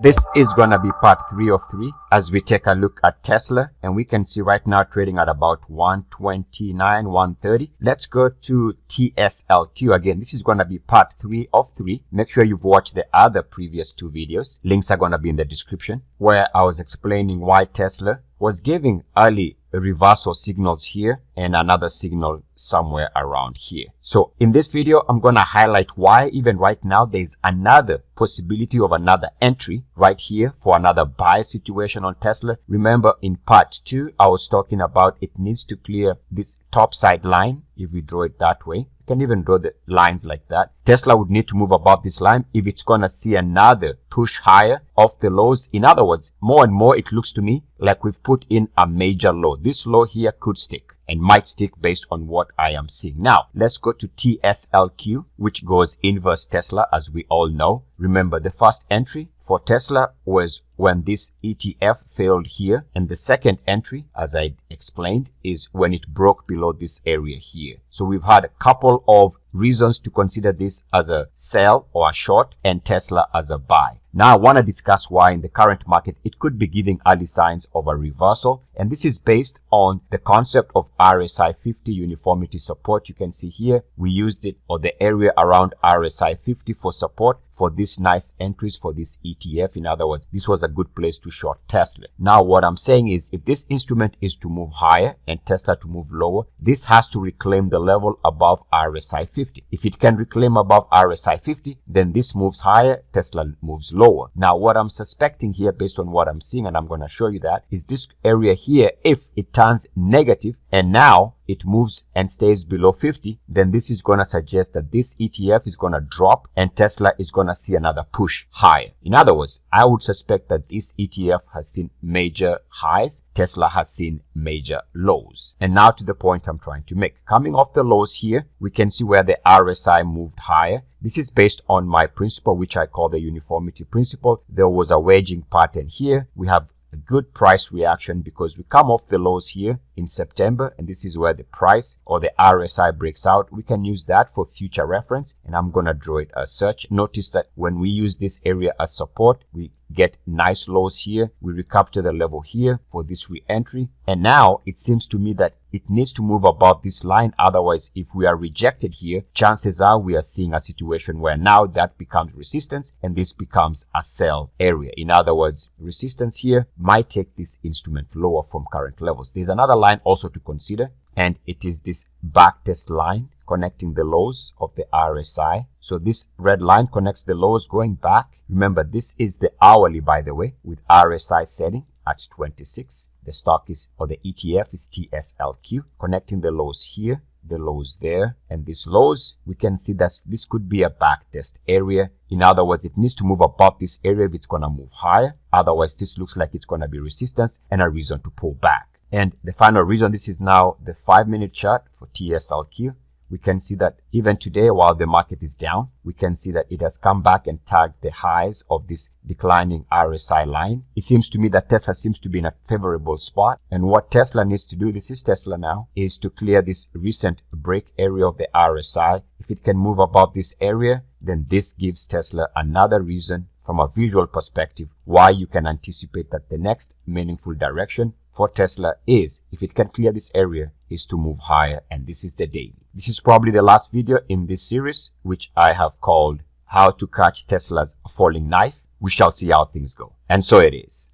This is going to be part 3 of 3 as we take a look at Tesla, and we can see right now trading at about 129, 130. Let's go to TSLQ. Again, this is going to be part 3 of 3. Make sure you've watched the other previous 2 videos. Links are going to be in the description, where I was explaining why Tesla was giving early reversal signals here and another signal somewhere around here. So in this video, I'm going to highlight why even right now there's another possibility of another entry right here for another buy situation on Tesla. Remember, in part 2, I was talking about it needs to clear this top side line. If we draw it that way, you can even draw the lines like that. Tesla would need to move above this line if it's going to see another push higher off the lows. In other words, more and more it looks to me like we've put in a major low. This low here could stick and might stick based on what I am seeing. Now, let's go to TSLQ, which goes inverse Tesla, as we all know. Remember, the first entry for Tesla was when this ETF failed here, and the second entry, as I explained, is when it broke below this area here. So we've had a couple of reasons to consider this as a sell or a short and Tesla as a buy. Now I want to discuss why in the current market it could be giving early signs of a reversal, and this is based on the concept of RSI 50 uniformity support. You can see here we used it, or the area around RSI 50 for support for these nice entries for this ETF. In other words, this was a good place to short Tesla. Now what I'm saying is, if this instrument is to move higher and Tesla to move lower, this has to reclaim the level above RSI 50. If it can reclaim above RSI 50, then this moves higher, Tesla moves lower. Now what I'm suspecting here, based on what I'm seeing, and I'm going to show you that, is this area here, if it turns negative and now it moves and stays below 50, then this is going to suggest that this ETF is going to drop and Tesla is going to see another push higher. In other words, I would suspect that this ETF has seen major highs, Tesla has seen major lows. And now to the point I'm trying to make. Coming off the lows here, we can see where the RSI moved higher. This is based on my principle, which I call the uniformity principle. There was a wedging pattern here. We have a good price reaction because we come off the lows here in September, and this is where the price or the RSI breaks out. We can use that for future reference, and I'm going to draw it as such. Notice that when we use this area as support, we get nice lows here. We recapture the level here for this re-entry, and now it seems to me that it needs to move above this line. Otherwise, if we are rejected here, chances are we are seeing a situation where now that becomes resistance and this becomes a sell area. In other words, resistance here might take this instrument lower from current levels. There's another line also to consider, and it is this backtest line connecting the lows of the RSI. So this red line connects the lows going back. Remember, this is the hourly, by the way, with RSI setting at 26. The stock is, or the ETF is TSLQ, connecting the lows here, the lows there, and these lows, we can see that this could be a backtest area. In other words, it needs to move above this area if it's going to move higher. Otherwise, this looks like it's going to be resistance and a reason to pull back. And the final reason, this is now the 5-minute chart for TSLQ. We can see that even today, while the market is down, we can see that it has come back and tagged the highs of this declining RSI line. It seems to me that Tesla seems to be in a favorable spot. And what Tesla needs to do, this is Tesla now, is to clear this recent break area of the RSI. If it can move above this area, then this gives Tesla another reason from a visual perspective why you can anticipate that the next meaningful direction for Tesla is, if it can clear this area, is to move higher, and this is the daily. This is probably the last video in this series, which I have called How to Catch Tesla's Falling Knife. We shall see how things go. And so it is.